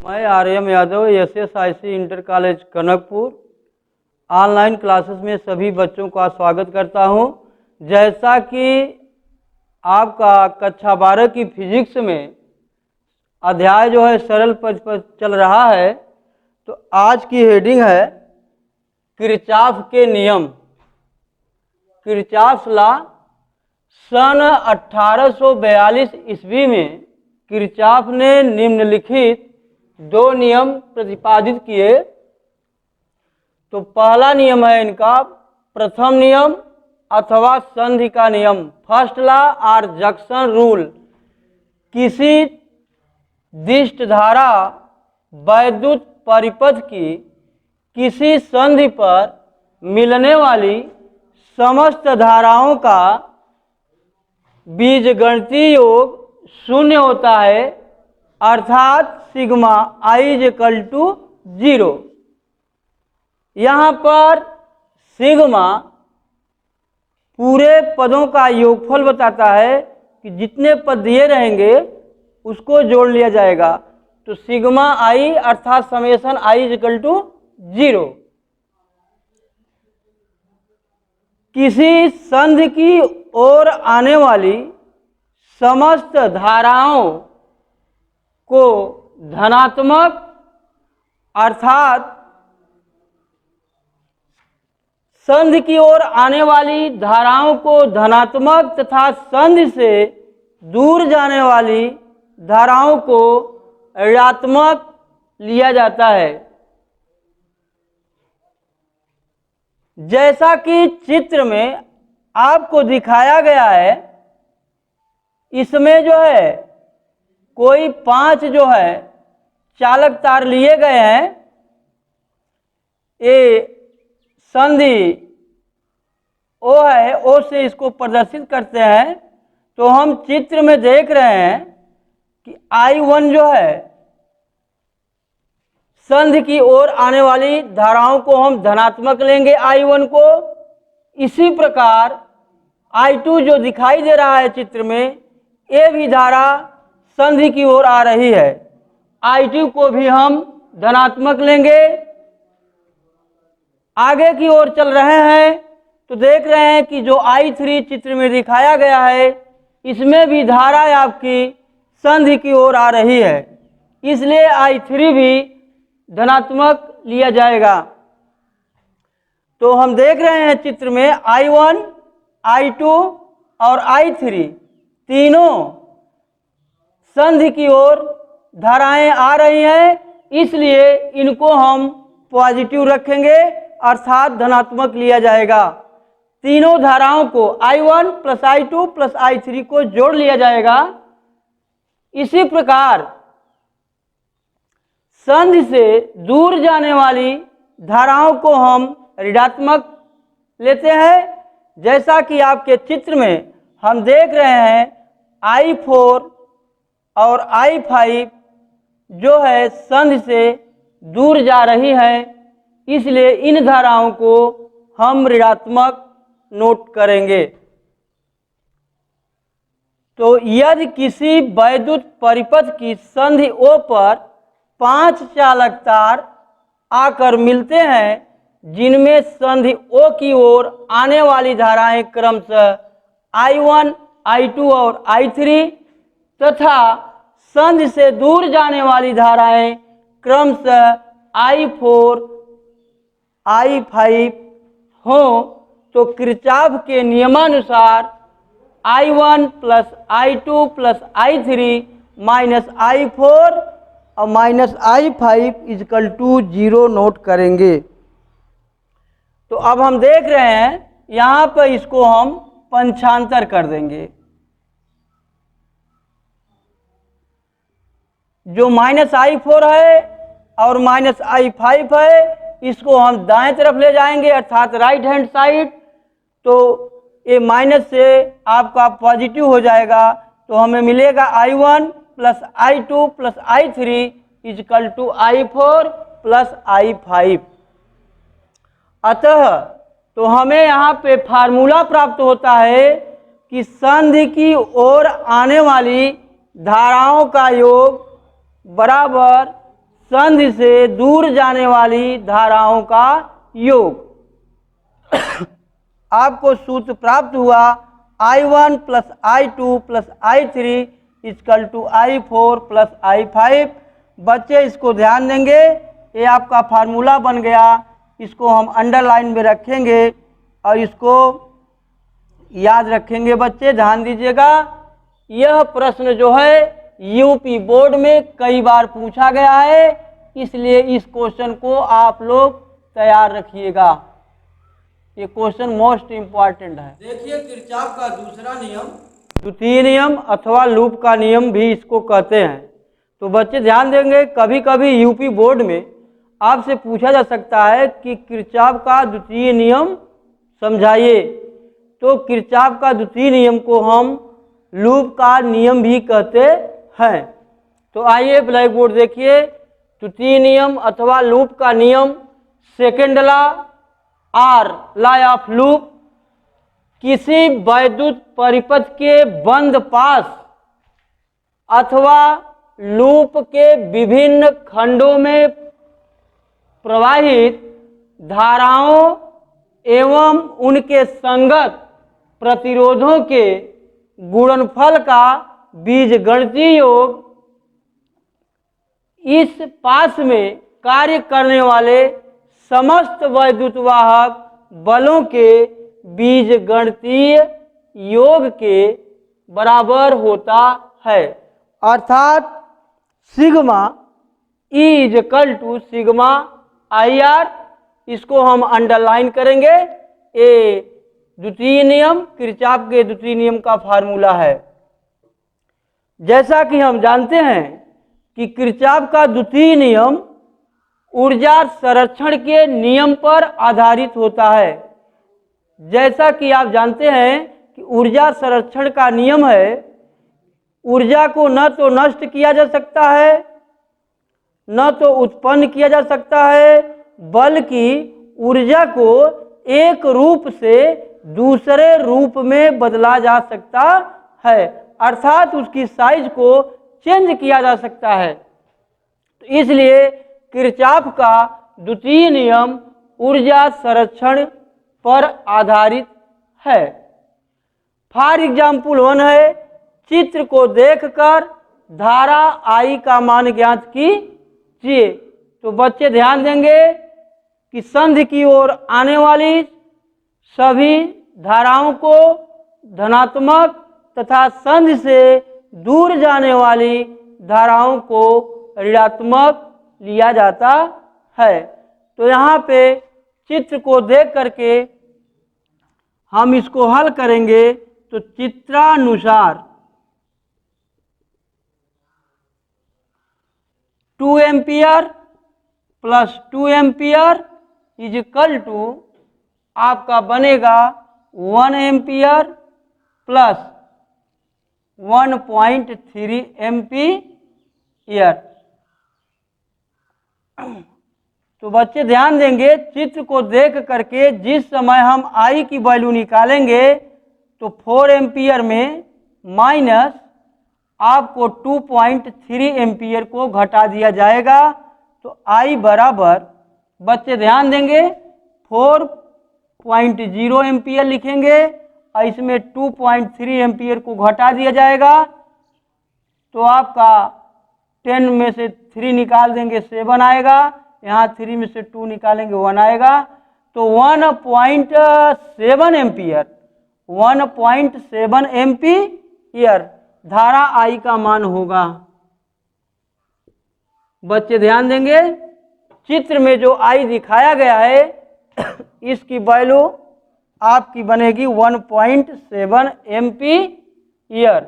मैं Aryam Yadav SSIC inter college Kanakpur online classes में सभी बच्चों का स्वागत करता हूं। जैसा कि आपका कक्षा 12 की फिजिक्स में अध्याय जो है सरल पद पर चल रहा है, तो आज की हेडिंग है किरचॉफ के नियम। किरचॉफ लॉ सन 1842 ईस्वी में किरचॉफ ने निम्नलिखित दो नियम प्रतिपादित किए। तो पहला नियम है इनका प्रथम नियम अथवा संधि का नियम, फर्स्ट लॉ और जंक्शन रूल। किसी दिष्ट धारा वैद्युत परिपथ की किसी संधि पर मिलने वाली समस्त धाराओं का बीजगणितीय योग शून्य होता है, अर्थात सिग्मा i = 0। यहाँ पर सिग्मा पूरे पदों का योगफल बताता है कि जितने पद दिए रहेंगे उसको जोड़ लिया जाएगा। तो सिग्मा i अर्थात समेशन i = 0। किसी संधि की ओर आने वाली समस्त धाराओं को धनात्मक अर्थात संधि की ओर आने वाली धाराओं को धनात्मक तथा संधि से दूर जाने वाली धाराओं को ऋणात्मक लिया जाता है। जैसा कि चित्र में आपको दिखाया गया है, इसमें जो है कोई 5 जो है चालक तार लिए गए हैं। ये संधि O है, O से इसको प्रदर्शित करते हैं। तो हम चित्र में देख रहे हैं कि I1 जो है संधि की ओर आने वाली धाराओं को हम धनात्मक लेंगे I1 को। इसी प्रकार I2 जो दिखाई दे रहा है चित्र में, ये भी धारा संधि की ओर आ रही है, I2 को भी हम धनात्मक लेंगे। आगे की ओर चल रहे हैं तो देख रहे हैं कि जो I3 चित्र में दिखाया गया है, इसमें भी धारा आपकी संधि की ओर आ रही है, इसलिए I3 भी धनात्मक लिया जाएगा। तो हम देख रहे हैं चित्र में I1, I2 और I3 तीनों संधि की ओर धाराएं आ रही हैं, इसलिए इनको हम पॉजिटिव रखेंगे अर्थात धनात्मक लिया जाएगा। तीनों धाराओं को I1 + I2 + I3 को जोड़ लिया जाएगा। इसी प्रकार संधि से दूर जाने वाली धाराओं को हम ऋणात्मक लेते हैं। जैसा कि आपके चित्र में हम देख रहे हैं I4 और I5 जो है संधि से दूर जा रही है, इसलिए इन धाराओं को हम ऋणात्मक नोट करेंगे। तो यदि किसी वैद्युत परिपथ की संधि O पर 5 चालक तार आकर मिलते हैं, जिनमें संधि O की ओर आने वाली धाराएं क्रमशः I1, I2 और I3 तथा संधि से दूर जाने वाली धाराएं क्रमशः I4, I5 हो, तो किरचॉफ के नियमानुसार I1 + I2 + I3 - I4 और -I5 = 0 नोट करेंगे। तो अब हम देख रहे हैं यहाँ पर इसको हम पंचांतर कर देंगे। जो -I4 है और -I5 है, इसको हम दाएं तरफ ले जाएंगे अर्थात राइट हैंड साइड। तो ये माइनस से आपका पॉजिटिव हो जाएगा, तो हमें मिलेगा I1 + I2 + I3 = I4 + I5। अतः तो हमें यहाँ पे फार्मूला प्राप्त होता है कि संधि की ओर आने वाली धाराओं का योग बराबर संधि से दूर जाने वाली धाराओं का योग। आपको सूत्र प्राप्त हुआ I1 plus I2 plus I3 equal to I4 plus I5। बच्चे इसको ध्यान देंगे, ये आपका फार्मूला बन गया, इसको हम अंडरलाइन में रखेंगे और इसको याद रखेंगे। बच्चे ध्यान दीजिएगा, यह प्रश्न जो है यूपी बोर्ड में कई बार पूछा गया है, इसलिए इस क्वेश्चन को आप लोग तैयार रखिएगा, ये क्वेश्चन मोस्ट इम्पॉर्टेंट है। देखिए किरचॉफ का दूसरा नियम, द्वितीय नियम अथवा लूप का नियम भी इसको कहते हैं। तो बच्चे ध्यान देंगे, कभी कभी यूपी बोर्ड में आपसे पूछा जा सकता है कि किरचॉफ का द्वितीय नियम समझाइए। तो किरचॉफ का द्वितीय नियम को हम लूप का नियम भी कहते हैं। तो आइए ब्लैक बोर्ड देखिए, द्वितीय नियम अथवा लूप का नियम, second law or law of loop, किसी वैद्युत परिपथ के बंद पास अथवा लूप के विभिन्न खंडों में प्रवाहित धाराओं एवं उनके संगत प्रतिरोधों के गुणनफल का बीजगणितीय योग इस पास में कार्य करने वाले समस्त वैद्युत वाहक बलों के बीजगणितीय योग के बराबर होता है। अर्थात sigma E is equal to sigma IR, इसको हम अंडरलाइन करेंगे। ये द्वितीय नियम, किरचॉफ के द्वितीय नियम का फार्मूला है। जैसा कि हम जानते हैं कि किरचॉफ का द्वितीय नियम ऊर्जा संरक्षण के नियम पर आधारित होता है। जैसा कि आप जानते हैं कि ऊर्जा संरक्षण का नियम है, ऊर्जा को न तो नष्ट किया जा सकता है, न तो उत्पन्न किया जा सकता है, बल्कि ऊर्जा को एक रूप से दूसरे रूप में बदला जा सकता है, अर्थात उसकी साइज को चेंज किया जा सकता है। तो इसलिए किरचॉफ का द्वितीय नियम ऊर्जा संरक्षण पर आधारित है। फॉर एग्जाम्पल 1 है, चित्र को देखकर धारा I का मान ज्ञात कीजिए। तो बच्चे ध्यान देंगे कि संधि की ओर आने वाली सभी धाराओं को धनात्मक तथा संधि से दूर जाने वाली धाराओं को ऋणात्मक लिया जाता है। तो यहाँ पे चित्र को देख करके हम इसको हल करेंगे। तो चित्रानुसार 2 ampere plus 2 ampere is equal to आपका बनेगा 1 एम्पियर प्लस 1.3 एम्पियर। तो बच्चे ध्यान देंगे, चित्र को देख करके जिस समय हम I की वैल्यू निकालेंगे तो 4 एम्पियर में माइनस आपको 2.3 एम्पियर को घटा दिया जाएगा। तो I बराबर, बच्चे ध्यान देंगे, 4.0 एम्पियर लिखेंगे और इसमें 2.3 एम्पियर को घटा दिया जाएगा। तो आपका 10 में से 3 निकाल देंगे 7 आएगा, यहाँ 3 में से 2 निकालेंगे 1 आएगा। तो 1.7 एम्पियर 1.7 एम्पियर धारा I का मान होगा। बच्चे ध्यान देंगे, चित्र में जो I दिखाया गया है इसकी वैल्यू आपकी बनेगी 1.7 एम्पियर।